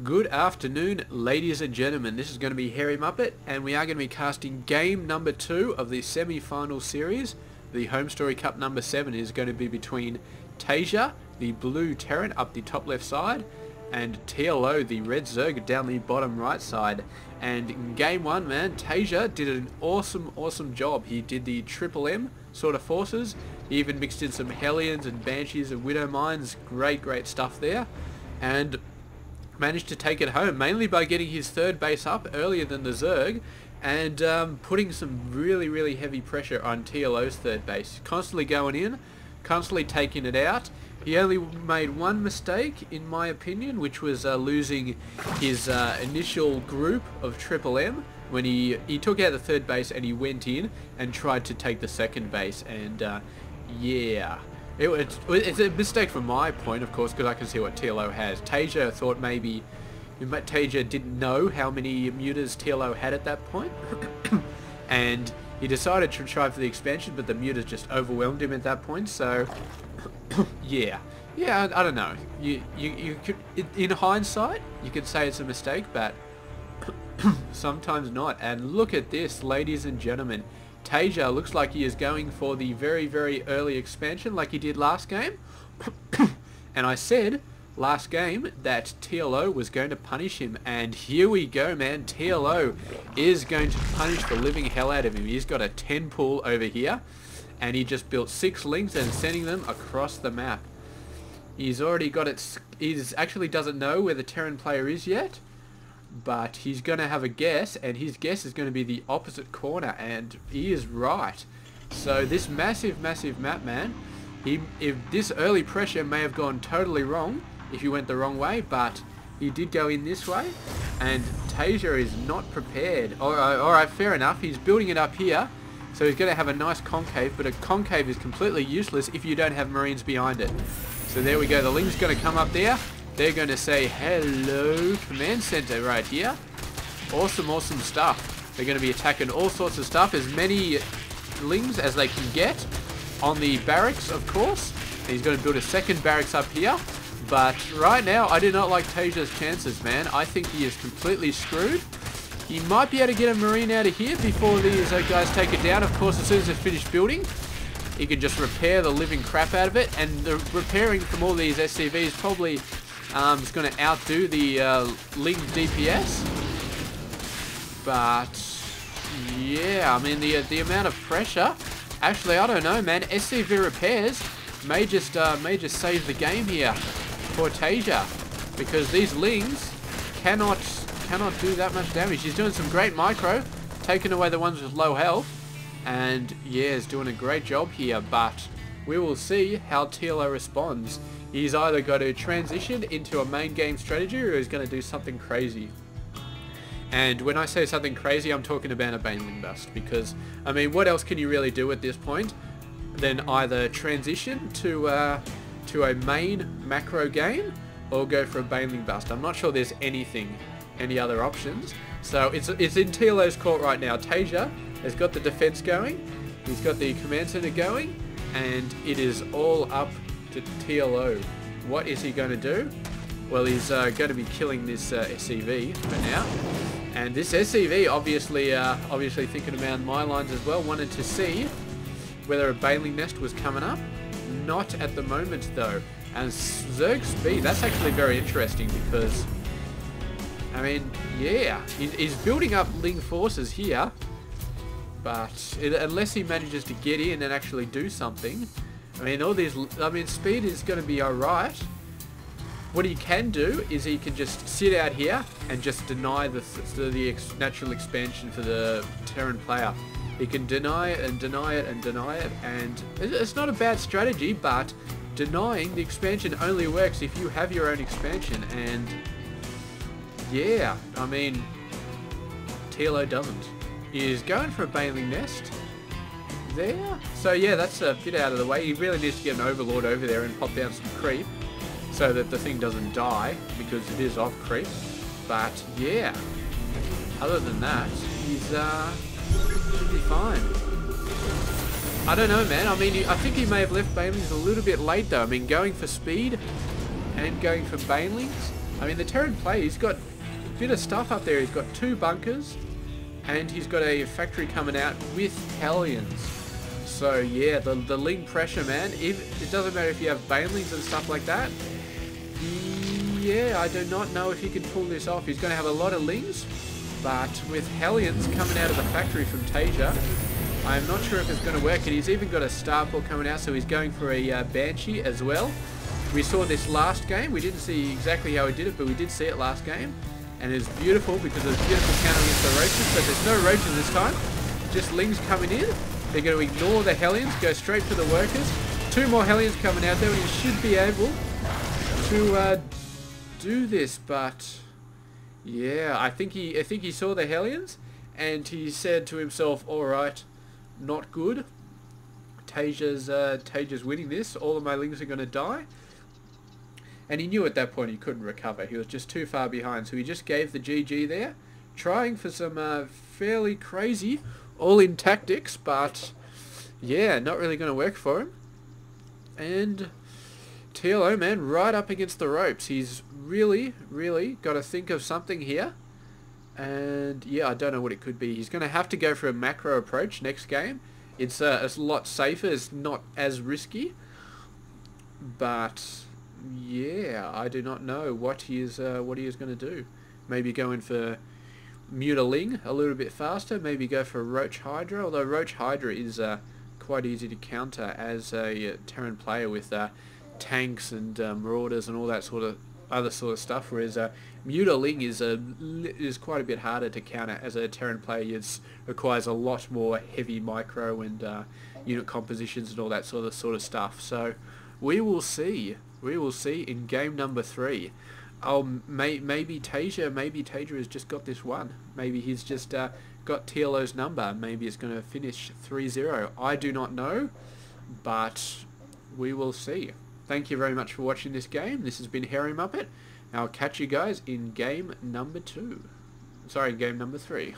Good afternoon, ladies and gentlemen. This is going to be Hairy Muppet, and we are going to be casting game number 2 of the semi-final series. The HomeStory Cup number 7 is going to be between TaeJa, the blue Terran up the top left side, and TLO, the red Zerg, down the bottom right side. And in game 1, man, TaeJa did an awesome job. He did the triple M sort of forces. He even mixed in some Hellions and Banshees and Widow Mines. Great stuff there. And managed to take it home, mainly by getting his third base up earlier than the Zerg and putting some really heavy pressure on TLO's third base. Constantly going in, constantly taking it out. He only made one mistake, in my opinion, which was losing his initial group of Triple M when he took out the third base and he went in and tried to take the second base. And yeah. It's a mistake from my point, of course, because I can see what TLO has. TaeJa thought maybe TaeJa didn't know how many mutas TLO had at that point, and he decided to try for the expansion, but the mutas just overwhelmed him at that point. So, yeah, I don't know. You could, in hindsight, you could say it's a mistake, but sometimes not. And look at this, ladies and gentlemen. TaeJa looks like he is going for the very early expansion like he did last game. And I said last game that TLO was going to punish him, and here we go, man. TLO is going to punish the living hell out of him. He's got a 10 pool over here, and he just built 6 links and sending them across the map. He's already got it. He actually doesn't know where the Terran player is yet, but he's going to have a guess, and his guess is going to be the opposite corner, and he is right. So this massive map, man, if this early pressure may have gone totally wrong if he went the wrong way, but he did go in this way, and TaeJa is not prepared. Alright, fair enough. He's building it up here, so he's going to have a nice concave, but a concave is completely useless if you don't have Marines behind it. So there we go. The Ling's going to come up there. They're going to say, hello, command center right here. Awesome stuff. They're going to be attacking all sorts of stuff. As many Lings as they can get on the barracks, of course. And he's going to build a second barracks up here. But right now, I do not like TaeJa's chances, man. I think he is completely screwed. He might be able to get a Marine out of here before these guys take it down. Of course, as soon as they finish building, he can just repair the living crap out of it. And the repairing from all these SCVs probably is going to outdo the Ling DPS, but yeah, I mean the amount of pressure. Actually, I don't know, man. SCV repairs may just save the game here for TaeJa, because these Lings cannot do that much damage. He's doing some great micro, taking away the ones with low health, and yeah, he's doing a great job here. But we will see how TLO responds. He's either got to transition into a main game strategy, or he's going to do something crazy. And when I say something crazy, I'm talking about a Baneling bust, because, I mean, what else can you really do at this point than either transition to a main macro game, or go for a Baneling bust? I'm not sure there's any other options. So it's in TLO's court right now. TaeJa has got the defense going, he's got the command center going, and it is all up to TLO. What is he going to do? Well, he's going to be killing this SCV for now. And this SCV obviously thinking about my lines as well, wanted to see whether a Baneling nest was coming up. Not at the moment though. And Zerg speed, that's actually very interesting, because I mean, yeah, he's building up Ling forces here, but unless he manages to get in and actually do something, I mean, speed is going to be alright. What he can do is he can just sit out here and just deny the natural expansion for the Terran player. He can deny it and deny it and deny it, and it's not a bad strategy, but denying the expansion only works if you have your own expansion, and yeah, I mean, TLO doesn't. He's going for a Baneling nest there. So yeah, that's a bit out of the way. He really needs to get an Overlord over there and pop down some creep so that the thing doesn't die, because it is off creep. But yeah, other than that, he's should be fine. I don't know, man. I mean, I think he may have left Banelings a little bit late though. I mean, going for speed and going for Banelings, I mean, the Terran player, he's got a bit of stuff up there. He's got 2 bunkers, and he's got a factory coming out with Hellions. So yeah, the Ling pressure, man. It doesn't matter if you have Banelings and stuff like that. Yeah, I do not know if he can pull this off. He's going to have a lot of Lings, but with Hellions coming out of the factory from TaeJa, I'm not sure if it's going to work. And he's even got a Starport coming out, so he's going for a Banshee as well. We saw this last game. We didn't see exactly how he did it, but we did see it last game. And it's beautiful because it's beautiful counter against the roaches, but there's no roaches this time. Just Lings coming in. They're going to ignore the Hellions, go straight for the workers. 2 more Hellions coming out there, and he should be able to do this, but yeah, I think he saw the Hellions and he said to himself, alright, not good. TaeJa's winning this, all of my Lings are going to die. And he knew at that point he couldn't recover, he was just too far behind, so he just gave the GG there, trying for some fairly crazy all-in tactics, but yeah, not really going to work for him. And TLO, man, right up against the ropes. He's really got to think of something here. And yeah, I don't know what it could be. He's going to have to go for a macro approach next game. It's a lot safer. It's not as risky. But yeah, I do not know what he is going to do. Maybe go in for Mutaling a little bit faster. Maybe go for Roach Hydra. Although Roach Hydra is quite easy to counter as a Terran player with tanks and marauders and all that sort of other sort of stuff, whereas Mutaling is quite a bit harder to counter as a Terran player. It requires a lot more heavy micro and unit compositions and all that sort of stuff. So we will see in game number 3. Maybe TaeJa has just got this one. Maybe he's just got TLO's number. Maybe it's going to finish 3-0. I do not know, but we will see. Thank you very much for watching this game. This has been Hairy Muppet. I'll catch you guys in game number 2. Sorry, game number 3.